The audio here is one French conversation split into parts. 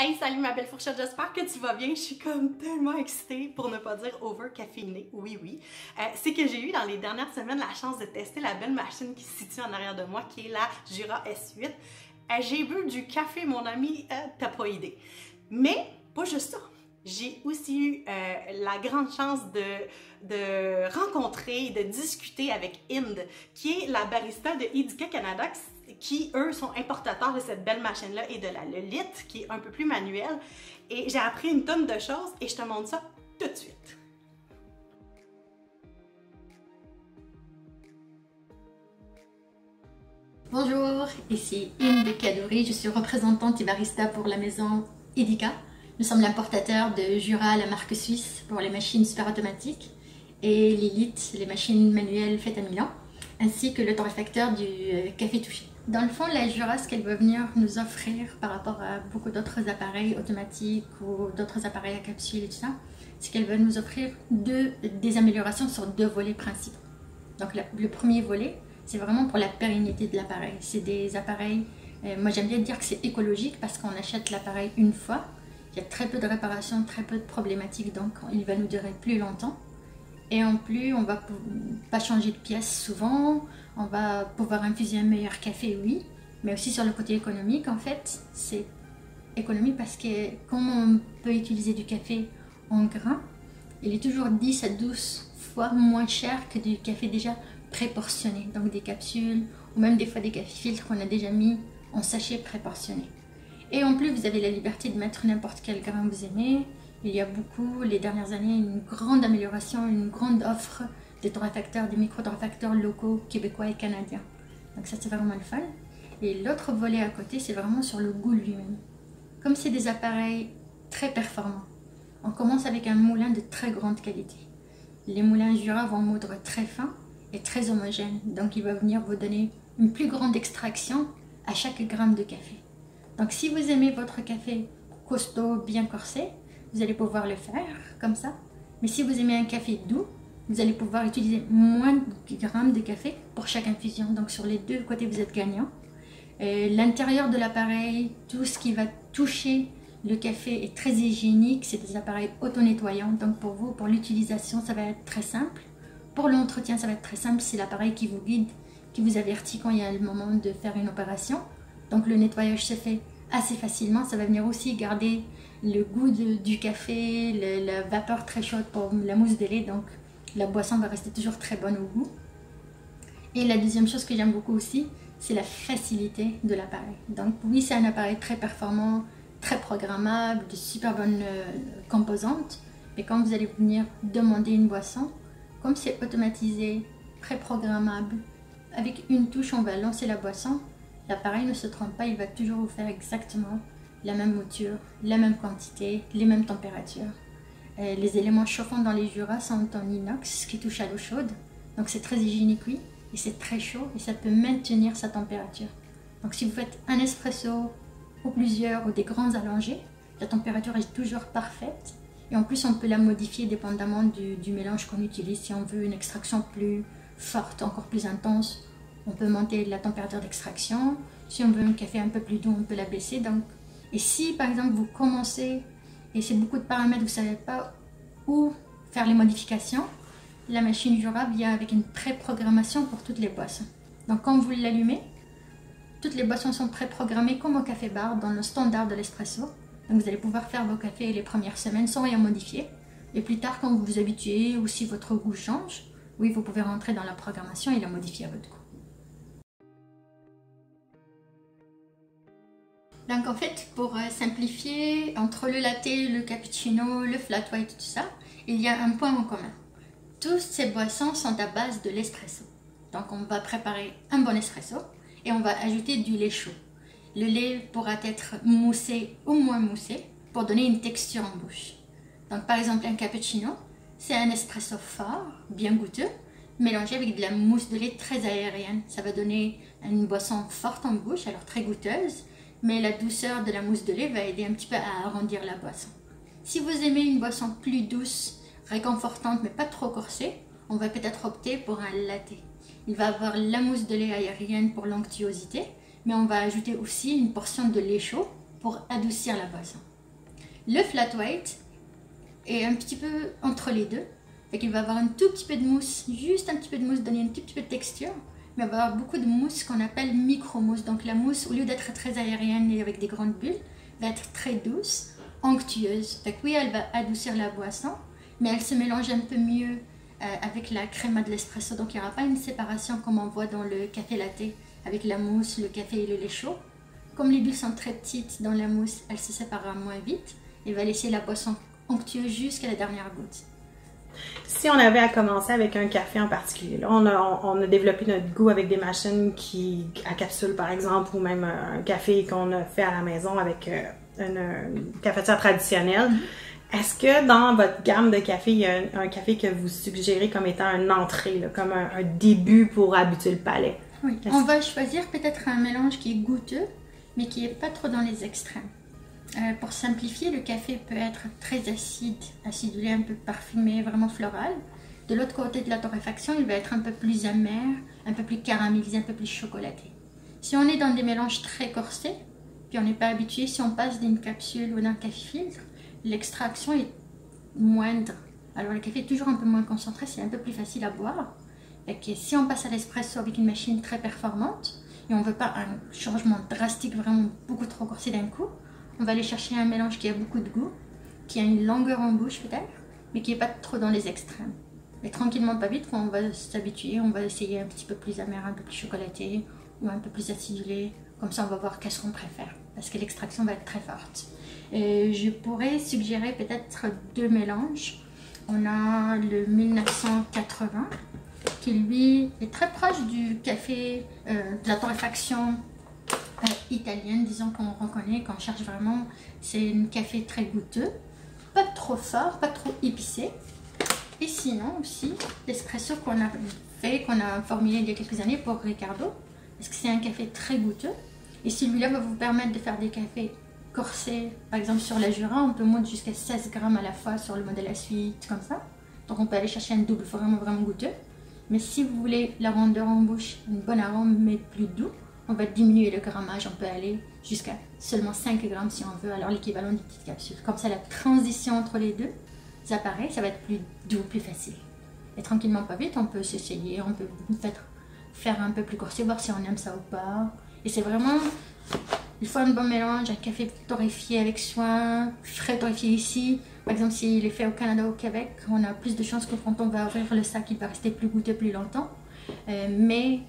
Hey, salut ma belle fourchette, j'espère que tu vas bien. Je suis comme tellement excitée, pour ne pas dire over-caffeinée, oui. C'est que j'ai eu dans les dernières semaines la chance de tester la belle machine qui se situe en arrière de moi, qui est la Jura S8. J'ai bu du café, mon ami, t'as pas idée. Mais, pas juste ça. J'ai aussi eu la grande chance de rencontrer, de discuter avec Inde, qui est la barista de Edika Canada, qui, eux, sont importateurs de cette belle machine-là et de la Lolite, qui est un peu plus manuelle. Et j'ai appris une tonne de choses et je te montre ça tout de suite. Bonjour, ici Inde Kaduri, je suis représentante et barista pour la maison Edika. Nous sommes l'importateur de Jura, la marque suisse, pour les machines super automatiques, et Lilith, les machines manuelles faites à Milan, ainsi que le torréfacteur du café touché. Dans le fond, la Jura, ce qu'elle va venir nous offrir par rapport à beaucoup d'autres appareils automatiques ou d'autres appareils à capsule et tout ça, c'est qu'elle va nous offrir des améliorations sur deux volets principaux. Donc le premier volet, c'est vraiment pour la pérennité de l'appareil. C'est des appareils, moi j'aime bien dire que c'est écologique parce qu'on achète l'appareil une fois. Il y a très peu de réparations, très peu de problématiques, donc il va nous durer plus longtemps. Et en plus, on va pas changer de pièce souvent, on va pouvoir infuser un meilleur café, oui, mais aussi sur le côté économique, en fait, c'est économique parce que comme on peut utiliser du café en grains, il est toujours 10 à 12 fois moins cher que du café déjà préportionné, donc des capsules ou même des fois des cafés filtres qu'on a déjà mis en sachet préportionné. Et en plus, vous avez la liberté de mettre n'importe quel grain vous aimez. Il y a beaucoup, les dernières années, une grande amélioration, une grande offre des torréfacteurs, des micro-torréfacteurs locaux, québécois et canadiens. Donc ça, c'est vraiment le fun. Et l'autre volet à côté, c'est vraiment sur le goût lui-même. Comme c'est des appareils très performants, on commence avec un moulin de très grande qualité. Les moulins Jura vont moudre très fin et très homogène. Donc il va venir vous donner une plus grande extraction à chaque gramme de café. Donc si vous aimez votre café costaud, bien corsé, vous allez pouvoir le faire comme ça. Mais si vous aimez un café doux, vous allez pouvoir utiliser moins de grammes de café pour chaque infusion. Donc sur les deux côtés, vous êtes gagnant. L'intérieur de l'appareil, tout ce qui va toucher le café est très hygiénique. C'est des appareils auto-nettoyants. Donc pour vous, pour l'utilisation, ça va être très simple. Pour l'entretien, ça va être très simple. C'est l'appareil qui vous guide, qui vous avertit quand il y a le moment de faire une opération. Donc le nettoyage se fait assez facilement. Ça va venir aussi garder le goût du café, la vapeur très chaude pour la mousse de lait. Donc la boisson va rester toujours très bonne au goût. Et la deuxième chose que j'aime beaucoup aussi, c'est la facilité de l'appareil. Donc oui, c'est un appareil très performant, très programmable, de super bonnes composantes. Mais quand vous allez venir demander une boisson, comme c'est automatisé, préprogrammable, avec une touche, on va lancer la boisson. L'appareil ne se trompe pas, il va toujours vous faire exactement la même mouture, la même quantité, les mêmes températures. Les éléments chauffants dans les Jura sont en inox qui touche à l'eau chaude. Donc c'est très hygiénique, oui, et c'est très chaud et ça peut maintenir sa température. Donc si vous faites un espresso ou plusieurs ou des grands allongés, la température est toujours parfaite. Et en plus, on peut la modifier dépendamment du mélange qu'on utilise. Si on veut une extraction plus forte, encore plus intense, on peut monter la température d'extraction. Si on veut un café un peu plus doux, on peut la baisser. Donc, et si par exemple vous commencez, et c'est beaucoup de paramètres, vous ne savez pas où faire les modifications, la machine Jura vient avec une pré-programmation pour toutes les boissons. Donc quand vous l'allumez, toutes les boissons sont pré-programmées comme au café bar dans le standard de l'espresso. Donc vous allez pouvoir faire vos cafés les premières semaines sans rien modifier. Et plus tard, quand vous vous habituez ou si votre goût change, oui, vous pouvez rentrer dans la programmation et la modifier à votre goût. Donc en fait, pour simplifier, entre le latte, le cappuccino, le flat white, tout ça, il y a un point en commun. Toutes ces boissons sont à base de l'espresso. Donc on va préparer un bon espresso et on va ajouter du lait chaud. Le lait pourra être moussé ou moins moussé pour donner une texture en bouche. Donc par exemple un cappuccino, c'est un espresso fort, bien goûteux, mélangé avec de la mousse de lait très aérienne. Ça va donner une boisson forte en bouche, alors très goûteuse, mais la douceur de la mousse de lait va aider un petit peu à arrondir la boisson. Si vous aimez une boisson plus douce, réconfortante mais pas trop corsée, on va peut-être opter pour un latte. Il va avoir la mousse de lait aérienne pour l'onctuosité, mais on va ajouter aussi une portion de lait chaud pour adoucir la boisson. Le flat white est un petit peu entre les deux. Fait qu'il va avoir un tout petit peu de mousse, juste un petit peu de mousse, donner un tout petit peu de texture. Mais il va avoir beaucoup de mousse qu'on appelle micro-mousse. Donc la mousse, au lieu d'être très aérienne et avec des grandes bulles, va être très douce, onctueuse. Fait que oui, elle va adoucir la boisson, mais elle se mélange un peu mieux avec la crème de l'espresso. Donc il n'y aura pas une séparation comme on voit dans le café latte, avec la mousse, le café et le lait chaud. Comme les bulles sont très petites dans la mousse, elle se séparera moins vite et va laisser la boisson onctueuse jusqu'à la dernière goutte. Si on avait à commencer avec un café en particulier, là, on a développé notre goût avec des machines à capsule par exemple, ou même un café qu'on a fait à la maison avec une cafetière traditionnelle. Est-ce que dans votre gamme de café, il y a un café que vous suggérez comme étant une entrée, là, comme un début pour habituer le palais? Oui, on va choisir peut-être un mélange qui est goûteux, mais qui n'est pas trop dans les extrêmes. Pour simplifier, le café peut être très acide, acidulé, un peu parfumé, vraiment floral. De l'autre côté de la torréfaction, il va être un peu plus amer, un peu plus caramélisé, un peu plus chocolaté. Si on est dans des mélanges très corsés, puis on n'est pas habitué, si on passe d'une capsule ou d'un café filtre, l'extraction est moindre. Alors le café est toujours un peu moins concentré, c'est un peu plus facile à boire. Et que si on passe à l'espresso avec une machine très performante, et on ne veut pas un changement drastique, vraiment beaucoup trop corsé d'un coup, on va aller chercher un mélange qui a beaucoup de goût, qui a une longueur en bouche peut-être, mais qui n'est pas trop dans les extrêmes. Et tranquillement, pas vite, quand on va s'habituer, on va essayer un petit peu plus amer, un peu plus chocolaté, ou un peu plus acidulé. Comme ça, on va voir qu'est-ce qu'on préfère, parce que l'extraction va être très forte. Et je pourrais suggérer peut-être deux mélanges. On a le 1980, qui lui est très proche du café, de la torréfaction italienne, disons qu'on reconnaît, qu'on cherche vraiment. C'est un café très goûteux, pas trop fort, pas trop épicé. Et sinon aussi, l'espresso qu'on a fait, qu'on a formulé il y a quelques années pour Ricardo, parce que c'est un café très goûteux. Et celui-là va vous permettre de faire des cafés corsés. Par exemple, sur la Jura, on peut monter jusqu'à 16 grammes à la fois sur le modèle à suite, comme ça. Donc on peut aller chercher un double vraiment, vraiment goûteux. Mais si vous voulez la rondeur en bouche, une bonne arôme, mais plus doux, on va diminuer le grammage. On peut aller jusqu'à seulement 5 grammes si on veut, alors l'équivalent d'une petite capsule. Comme ça, la transition entre les deux appareils, ça va être plus doux, plus facile. Et tranquillement, pas vite, on peut s'essayer, on peut peut-être faire un peu plus corsé, voir si on aime ça ou pas. Et c'est vraiment, il faut un bon mélange, un café torréfié avec soin, frais torréfié ici. Par exemple, s'il est fait au Canada ou au Québec, on a plus de chances que quand on va ouvrir le sac, il va rester plus goûteux plus longtemps. Mais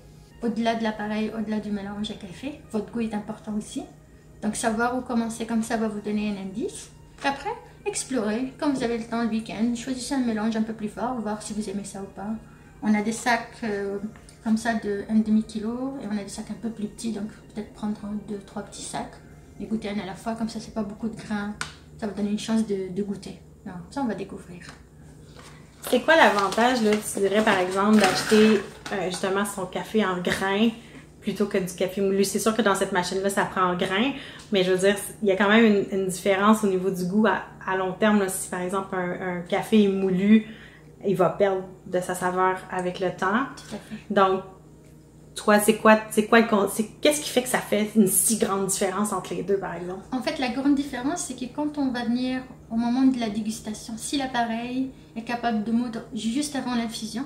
au-delà de l'appareil, au-delà du mélange à café, votre goût est important aussi. Donc savoir où commencer comme ça va vous donner un indice. Après, explorez, quand vous avez le temps le week-end, choisissez un mélange un peu plus fort, voir si vous aimez ça ou pas. On a des sacs comme ça de 1,5 kg et on a des sacs un peu plus petits, donc peut-être prendre 2-3 petits sacs et goûter un à la fois, comme ça c'est pas beaucoup de grains, ça va donner une chance de goûter. Donc ça on va découvrir. C'est quoi l'avantage, là, tu dirais par exemple, d'acheter justement son café en grains plutôt que du café moulu? C'est sûr que dans cette machine-là, ça prend en grains, mais je veux dire, il y a quand même une différence au niveau du goût à long terme. Là, si par exemple un café est moulu, il va perdre de sa saveur avec le temps. Tout à fait. Donc, toi, qu'est-ce qui fait que ça fait une si grande différence entre les deux, par exemple? En fait, la grande différence, c'est que quand on va venir au moment de la dégustation, si l'appareil est capable de moudre juste avant l'infusion,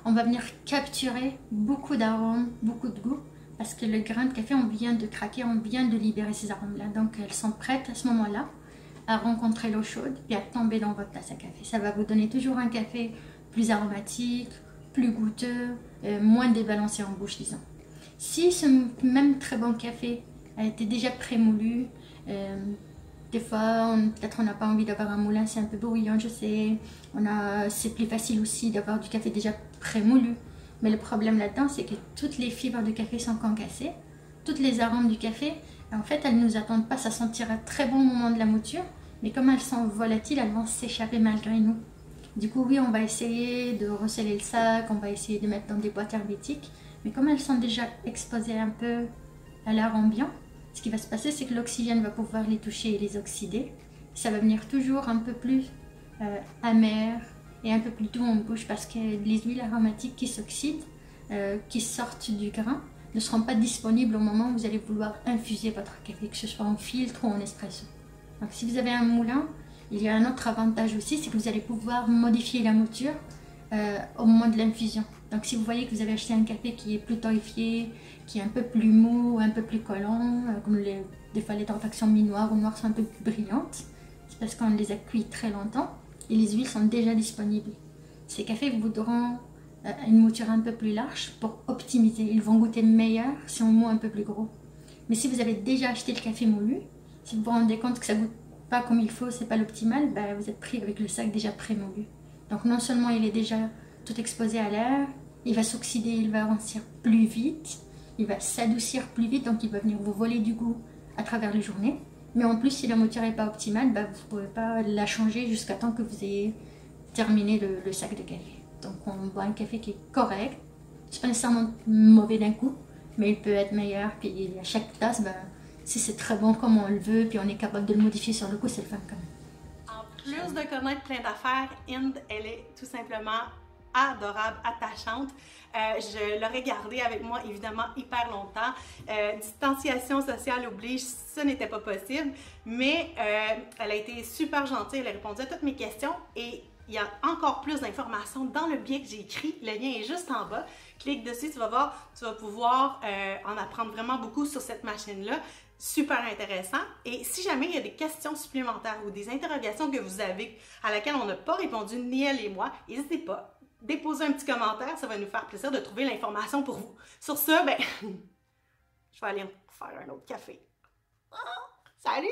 on va venir capturer beaucoup d'arômes, beaucoup de goût, parce que le grain de café, on vient de craquer, on vient de libérer ces arômes-là. Donc, elles sont prêtes à ce moment-là à rencontrer l'eau chaude et à tomber dans votre tasse à café. Ça va vous donner toujours un café plus aromatique, plus goûteux, moins débalancé en bouche, disons. Si ce même très bon café a été déjà prémoulu, des fois, peut-être on n'a pas envie d'avoir un moulin, c'est un peu bruyant, je sais. C'est plus facile aussi d'avoir du café déjà prémoulu. Mais le problème là-dedans, c'est que toutes les fibres de café sont concassées. Toutes les arômes du café, en fait, elles ne nous attendent pas. Ça sentira très bon au moment de la mouture. Mais comme elles sont volatiles, elles vont s'échapper malgré nous. Du coup, oui, on va essayer de resceller le sac, on va essayer de mettre dans des boîtes hermétiques. Mais comme elles sont déjà exposées un peu à l'air ambiant, ce qui va se passer, c'est que l'oxygène va pouvoir les toucher et les oxyder. Ça va venir toujours un peu plus amer et un peu plus doux en bouche parce que les huiles aromatiques qui s'oxydent, qui sortent du grain, ne seront pas disponibles au moment où vous allez vouloir infuser votre café, que ce soit en filtre ou en espresso. Donc si vous avez un moulin, il y a un autre avantage aussi, c'est que vous allez pouvoir modifier la mouture au moment de l'infusion. Donc si vous voyez que vous avez acheté un café qui est plus torréfié, qui est un peu plus mou, un peu plus collant, comme des fois les torréfactions mi-noires ou noires sont un peu plus brillantes, c'est parce qu'on les a cuits très longtemps et les huiles sont déjà disponibles. Ces cafés vous voudront une mouture un peu plus large pour optimiser. Ils vont goûter meilleur si on moud un peu plus gros. Mais si vous avez déjà acheté le café moulu, si vous vous rendez compte que ça goûte pas comme il faut, c'est pas l'optimal, ben vous êtes pris avec le sac déjà pré-moulu. Donc non seulement il est déjà tout exposé à l'air, il va s'oxyder, il va rancir plus vite, il va s'adoucir plus vite, donc il va venir vous voler du goût à travers les journées. Mais en plus, si la mouture n'est pas optimale, ben vous ne pouvez pas la changer jusqu'à temps que vous ayez terminé le sac de café. Donc on boit un café qui est correct, c'est pas nécessairement mauvais d'un coup, mais il peut être meilleur, puis à chaque tasse, ben, si c'est très bon comme on le veut, puis on est capable de le modifier sur le coup, c'est le fun quand même. En plus de connaître plein d'affaires, Inde, elle est tout simplement adorable, attachante. Je l'aurais gardée avec moi évidemment hyper longtemps. Distanciation sociale oblige, ce n'était pas possible, mais elle a été super gentille, elle a répondu à toutes mes questions et il y a encore plus d'informations dans le billet que j'ai écrit. Le lien est juste en bas. Clique dessus, tu vas voir, tu vas pouvoir en apprendre vraiment beaucoup sur cette machine-là. Super intéressant. Et si jamais il y a des questions supplémentaires ou des interrogations que vous avez à laquelle on n'a pas répondu, ni elle et moi, n'hésitez pas. Déposez un petit commentaire, ça va nous faire plaisir de trouver l'information pour vous. Sur ce, ben, je vais aller faire un autre café. Salut!